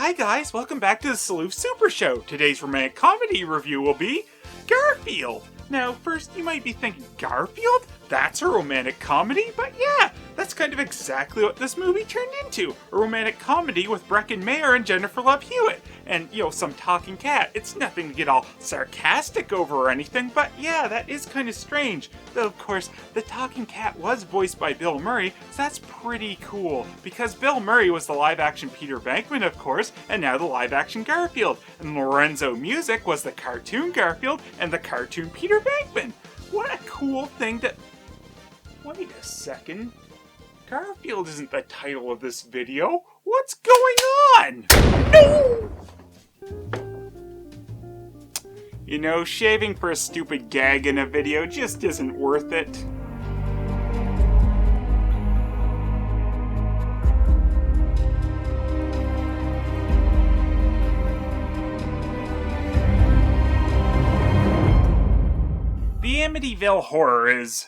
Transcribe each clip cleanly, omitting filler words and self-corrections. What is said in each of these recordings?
Hi guys, welcome back to the Phelous Super Show. Today's romantic comedy review will be Garfield. Now, first you might be thinking, Garfield? That's a romantic comedy? But yeah, that's kind of exactly what this movie turned into. A romantic comedy with Breckin Meyer and Jennifer Love Hewitt. And, some talking cat. It's nothing to get all sarcastic over or anything, but yeah, that is kind of strange. Though, of course, the talking cat was voiced by Bill Murray, so that's pretty cool. Because Bill Murray was the live-action Peter Venkman, of course, and now the live-action Garfield. And Lorenzo Music was the cartoon Garfield and the cartoon Peter Venkman. What a cool thing to... Wait a second. Garfield isn't the title of this video. What's going on? No! Shaving for a stupid gag in a video just isn't worth it. The Amityville horror is...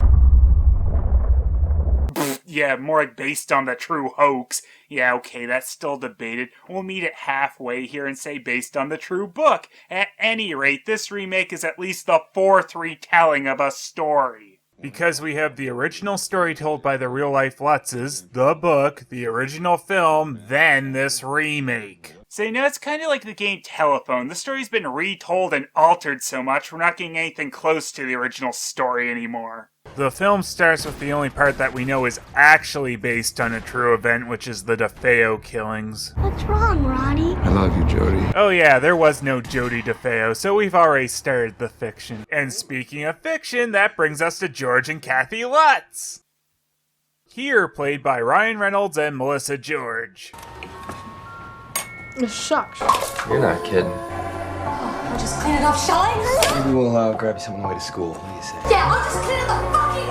Yeah, more like based on the true hoax. Yeah, okay, that's still debated. We'll meet it halfway here and say based on the true book. At any rate, this remake is at least the fourth retelling of a story. Because we have the original story told by the real-life Lutzes, the book, the original film, then this remake. So it's kind of like the game Telephone. The story's been retold and altered so much, we're not getting anything close to the original story anymore. The film starts with the only part that we know is actually based on a true event, which is the DeFeo killings. What's wrong, Ronnie? I love you, Jody. Oh yeah, there was no Jody DeFeo, so we've already started the fiction. And speaking of fiction, that brings us to George and Kathy Lutz. Here played by Ryan Reynolds and Melissa George. Shucks. You're not kidding. I'll just clean it off, shall I? Maybe we'll grab you something on the way to school. What do you say? Yeah, I'll just clean up the fucking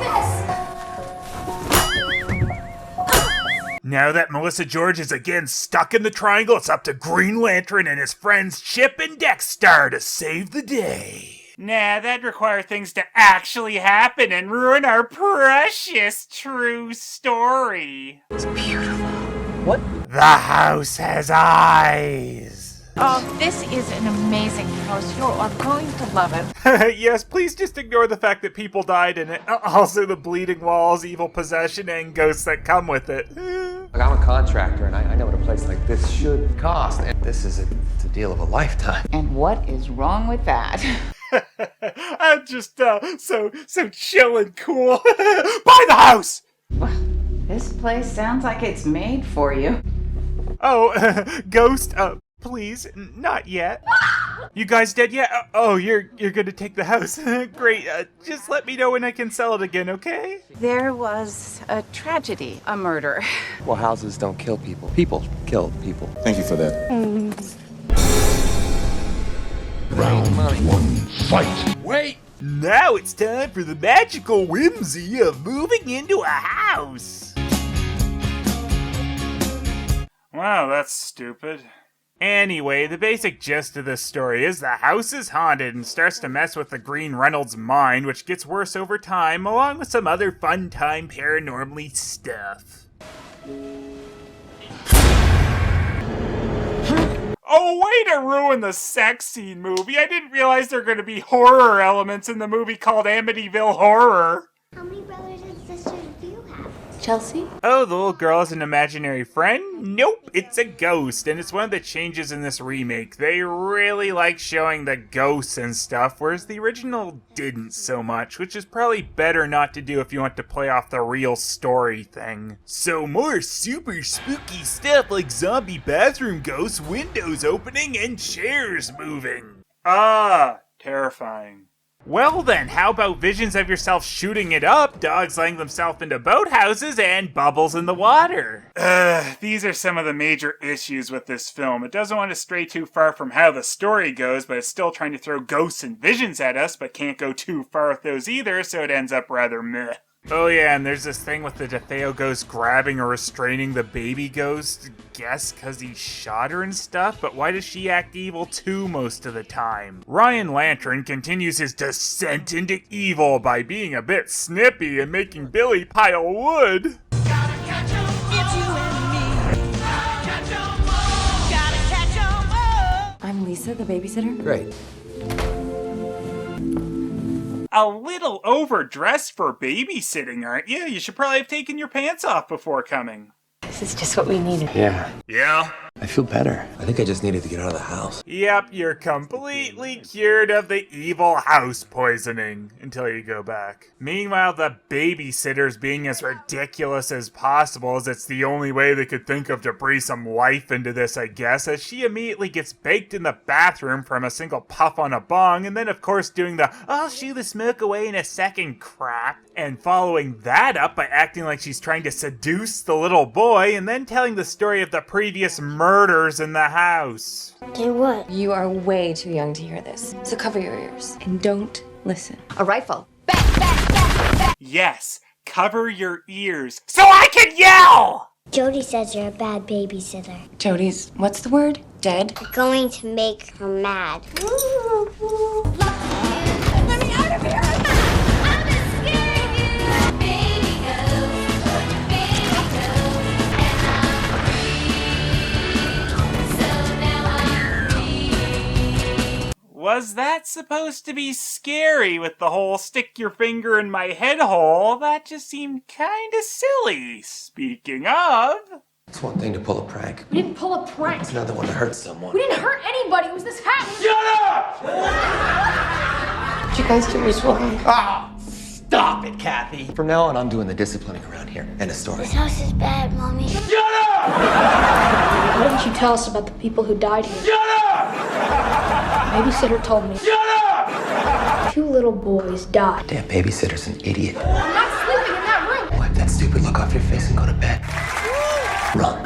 mess! Now that Melissa George is again stuck in the triangle, it's up to Green Lantern and his friends Chip and Dexter to save the day. Nah, that'd require things to actually happen and ruin our precious true story. It's beautiful. What? The house has eyes. Oh, this is an amazing house. You are going to love it. Yes, please just ignore the fact that people died in it. Also the bleeding walls, evil possession, and ghosts that come with it. I'm a contractor, and I know what a place like this should cost. And this is a deal of a lifetime. And what is wrong with that? I'm just so chill and cool. Buy the house! Well, this place sounds like it's made for you. Oh, ghost, please, not yet. You guys dead yet? Oh, you're gonna take the house. Great, just let me know when I can sell it again, okay? There was a tragedy, a murder. Well, houses don't kill people. People kill people. Thank you for that. Round one, Fight! Wait! Now it's time for the magical whimsy of moving into a house. Wow, that's stupid. Anyway, the basic gist of this story is the house is haunted and starts to mess with the Green Reynolds' mind, which gets worse over time, along with some other fun-time paranormally stuff. Oh, way to ruin the sex scene movie! I didn't realize there were going to be horror elements in the movie called Amityville Horror. How many brothers and sisters do you have? Chelsea? Oh, the little girl is an imaginary friend? Nope, it's a ghost, and it's one of the changes in this remake. They really like showing the ghosts and stuff, whereas the original didn't so much, which is probably better not to do if you want to play off the real story thing. So more super spooky stuff like zombie bathroom ghosts, windows opening, and chairs moving. Ah, terrifying. Well then, how about visions of yourself shooting it up, dogs laying themselves into boathouses, and bubbles in the water? These are some of the major issues with this film. It doesn't want to stray too far from how the story goes, but it's still trying to throw ghosts and visions at us, but can't go too far with those either, so it ends up rather meh. Oh yeah, and there's this thing with the DeFeo ghost grabbing or restraining the baby ghost. Guess because he shot her and stuff, but why does she act evil too most of the time? Ryan Lantern continues his descent into evil by being a bit snippy and making Billy pile wood. Gotta catch 'em all. It's you and me. Gotta catch 'em all. Gotta catch 'em Lisa, the babysitter? Great. A little overdressed for babysitting, aren't you? You should probably have taken your pants off before coming. This is just what we needed. Yeah. Yeah? I feel better. I think I just needed to get out of the house. Yep, you're completely cured of the evil house poisoning until you go back. Meanwhile, the babysitter's being as ridiculous as possible, as it's the only way they could think of to breathe some life into this, I guess, as she immediately gets baked in the bathroom from a single puff on a bong, and then of course doing the "I'll shoo the smoke away in a second" crap, and following that up by acting like she's trying to seduce the little boy, and then telling the story of the previous murders in the house. Did what? You are way too young to hear this, so cover your ears and don't listen. A rifle. Yes, cover your ears so I can yell! Jody says you're a bad babysitter. Jody's, what's the word? Dead? You're going to make her mad. Let me out of here! I'm just scaring you! Baby ghost, baby ghost, and I'm free. So now I'm free. Was that supposed to be scary with the whole stick your finger in my head hole? That just seemed kinda silly. Speaking of... It's one thing to pull a prank. We didn't pull a prank. It's another one to hurt someone. We didn't hurt anybody. It was this house. What you guys do is wrong. Ah! Stop it, Kathy! From now on, I'm doing the disciplining around here. End of story. This house is bad, Mommy. Why didn't you tell us about the people who died here? Babysitter told me. 2 little boys died. Damn babysitter's an idiot. I'm not sleeping in that room. Wipe that stupid look off your face and go to bed. Run.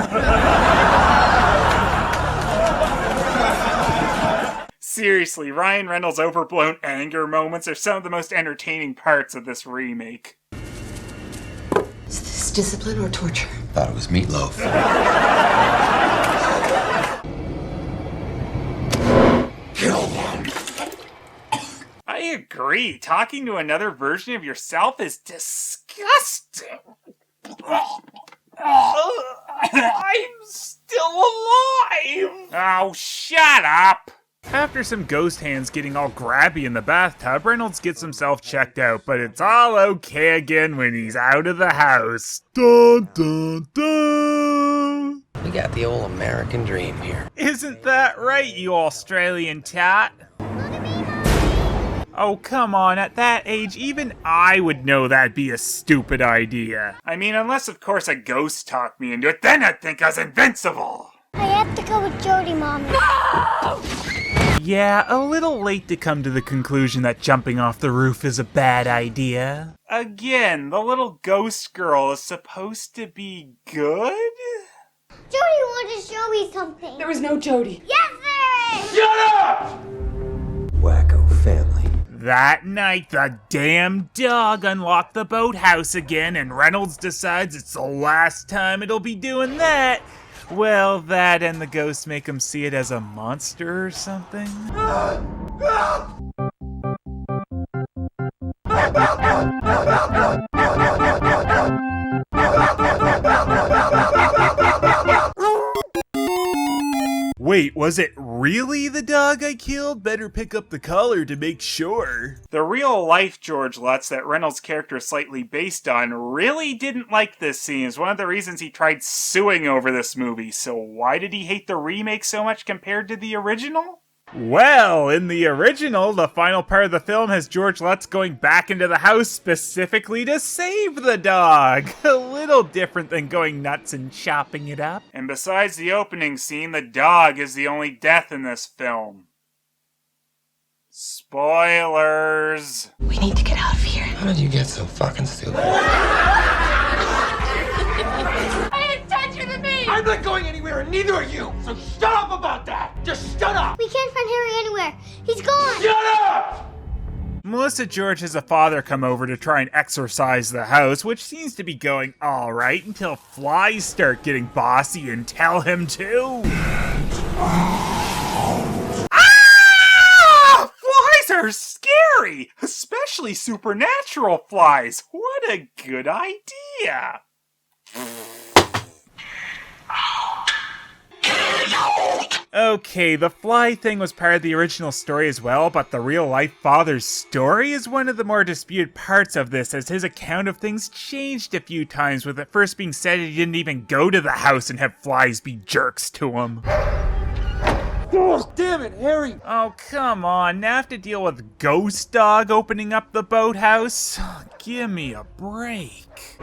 Seriously, Ryan Reynolds' overblown anger moments are some of the most entertaining parts of this remake. Is this discipline or torture? Thought it was meatloaf. Kill them. I agree. Talking to another version of yourself is disgusting. I'm still alive! Oh, shut up! After some ghost hands getting all grabby in the bathtub, Reynolds gets himself checked out, but it's all okay again when he's out of the house. Dun dun dun! We got the old American dream here. Isn't that right, you Australian tat? Oh, come on, at that age, even I would know that'd be a stupid idea. I mean, unless of course a ghost talked me into it, then I'd think I was invincible! I have to go with Jody, Mommy. Yeah, a little late to come to the conclusion that jumping off the roof is a bad idea. Again, the little ghost girl is supposed to be good? Jody wanted to show me something. There was no Jody. Yes, there is! Shut up! Wacko family. That night, the damn dog unlocked the boathouse again, and Reynolds decides it's the last time it'll be doing that. Well, that and the ghost make him see it as a monster or something. Wait, was it really the dog I killed? Better pick up the collar to make sure. The real-life George Lutz that Reynolds' character is slightly based on really didn't like this scene. It's one of the reasons he tried suing over this movie. So why did he hate the remake so much compared to the original? Well, in the original, the final part of the film has George Lutz going back into the house specifically to save the dog. A little different than going nuts and chopping it up. And besides the opening scene, the dog is the only death in this film. Spoilers. We need to get out of here. How did you get so fucking stupid? I didn't touch you to me. I'm not going anywhere, and neither are you. So shut up about that. Just shut up. We can't find Harry anywhere. He's gone. Shut up. Melissa George has a father come over to try and exorcise the house, which seems to be going alright until flies start getting bossy and tell him to. Ah! Flies are scary! Especially supernatural flies. What a good idea! Okay, the fly thing was part of the original story as well, but the real-life father's story is one of the more disputed parts of this, as his account of things changed a few times, with it first being said he didn't even go to the house and have flies be jerks to him. Oh, damn it, Harry! Oh, come on, now I have to deal with Ghost Dog opening up the boathouse? Give me a break.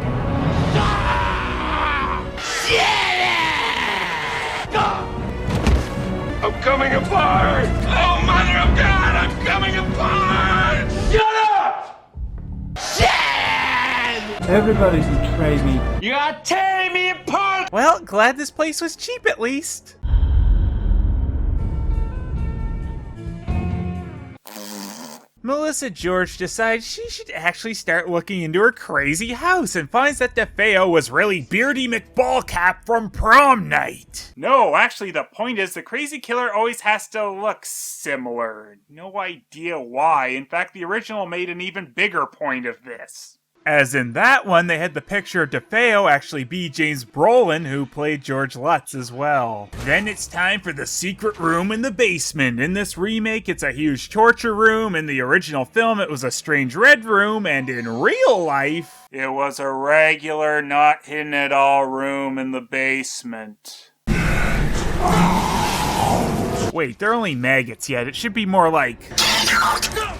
I'm coming apart! Oh, mother of God, I'm coming apart! Shut up! Shit! Everybody's betrayed me. You are tearing me apart! Well, glad this place was cheap at least. Melissa George decides she should actually start looking into her crazy house and finds that DeFeo was really Beardy McBallcap from prom night. No, actually the point is the crazy killer always has to look similar. No idea why. In fact, the original made an even bigger point of this. As in that one, they had the picture of DeFeo actually be James Brolin, who played George Lutz as well. Then it's time for the secret room in the basement. In this remake, it's a huge torture room. In the original film, it was a strange red room. And in real life, it was a regular, not hidden at all room in the basement. Wait, they're only maggots yet. It should be more like...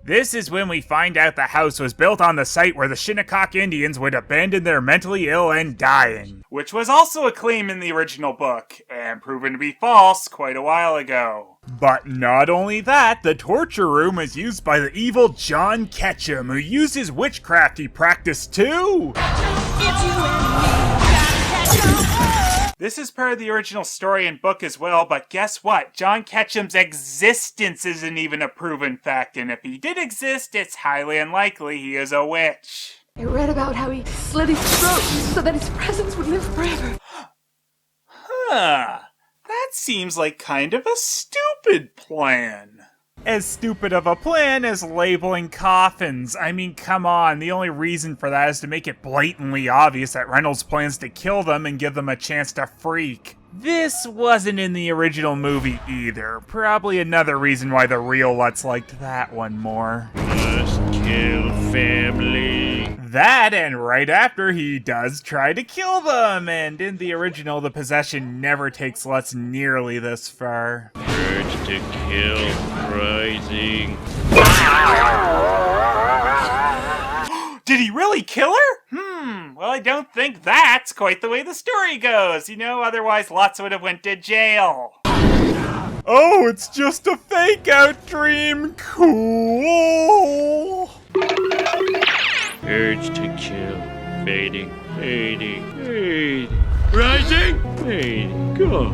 This is when we find out the house was built on the site where the Shinnecock Indians would abandon their mentally ill and dying. Which was also a claim in the original book, and proven to be false quite a while ago. But not only that, the torture room is used by the evil John Ketchum, who used his witchcraft he practiced too! This is part of the original story and book as well, but guess what? John Ketchum's existence isn't even a proven fact, and if he did exist, it's highly unlikely he is a witch. I read about how he slit his throat so that his presence would live forever. Huh. That seems like kind of a stupid plan. As stupid of a plan as labeling coffins. I mean, come on, the only reason for that is to make it blatantly obvious that Reynolds plans to kill them and give them a chance to freak. This wasn't in the original movie either. Probably another reason why the real Lutz liked that one more. Must kill family. That, and right after, he does try to kill them, and in the original, the possession never takes Lutz nearly this far. Urge to kill rising. Did he really kill her? Well, I don't think that's quite the way the story goes. You know, otherwise Lutz would have went to jail. Oh, it's just a fake-out dream. Cool. Urge to kill. Fading, fading, fading. Rising, fading, go.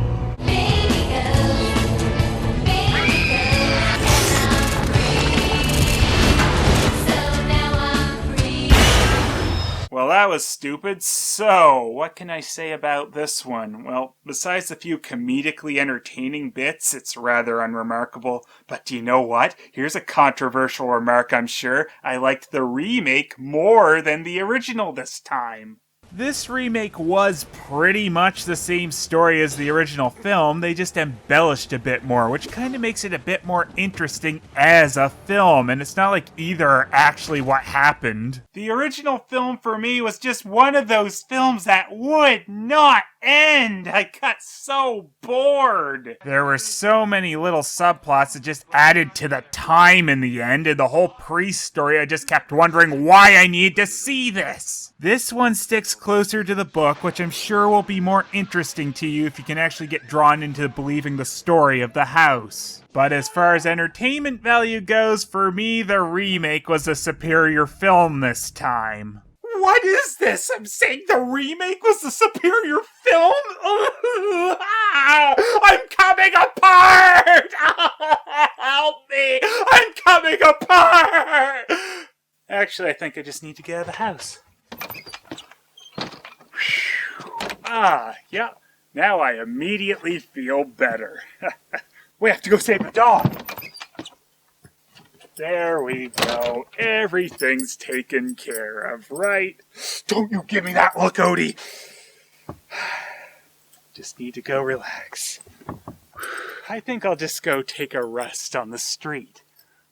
Well, that was stupid. So, what can I say about this one? Well, besides a few comedically entertaining bits, it's rather unremarkable. But do you know what? Here's a controversial remark, I'm sure. I liked the remake more than the original this time. This remake was pretty much the same story as the original film, they just embellished a bit more, which kind of makes it a bit more interesting as a film, and it's not like either are actually what happened. The original film for me was just one of those films that would not end! I got so bored! There were so many little subplots that just added to the time in the end, and the whole priest story, I just kept wondering why I need to see this! This one sticks closer to the book, which I'm sure will be more interesting to you if you can actually get drawn into believing the story of the house. But as far as entertainment value goes, for me, the remake was a superior film this time. What is this? I'm saying the remake was the superior film? I'm coming apart! Help me! I'm coming apart! Actually, I think I just need to get out of the house. Yeah. Now I immediately feel better. We have to go save the dog. There we go. Everything's taken care of, right? Don't you give me that look, Odie. Just need to go relax. I think I'll just go take a rest on the street.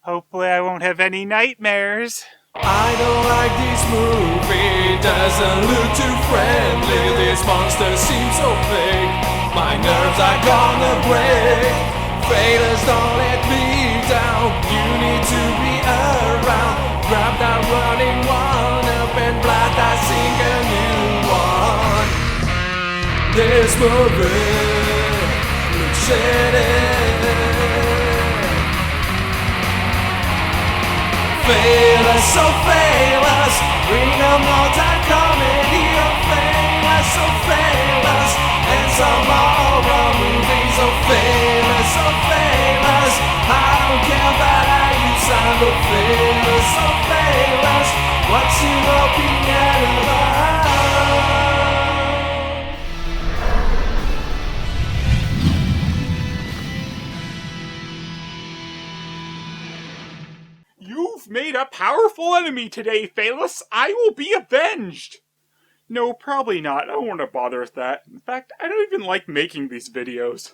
Hopefully I won't have any nightmares. I don't like this movie, doesn't look too friendly. This monster seems so fake, my nerves are gonna break. Phelous, don't let me down, you need to be around. Grab that running one up and blast that sing a new one. This movie looks shitty. Phelous, so Phelous, bring a multi-comedy of Phelous, so Phelous, and some horror movies of Phelous, so Phelous. I don't care about how you sound of Phelous, so Phelous. What's your opinion about? You've made a powerful enemy today, Phelous. I will be avenged. No, probably not. I don't want to bother with that. In fact, I don't even like making these videos.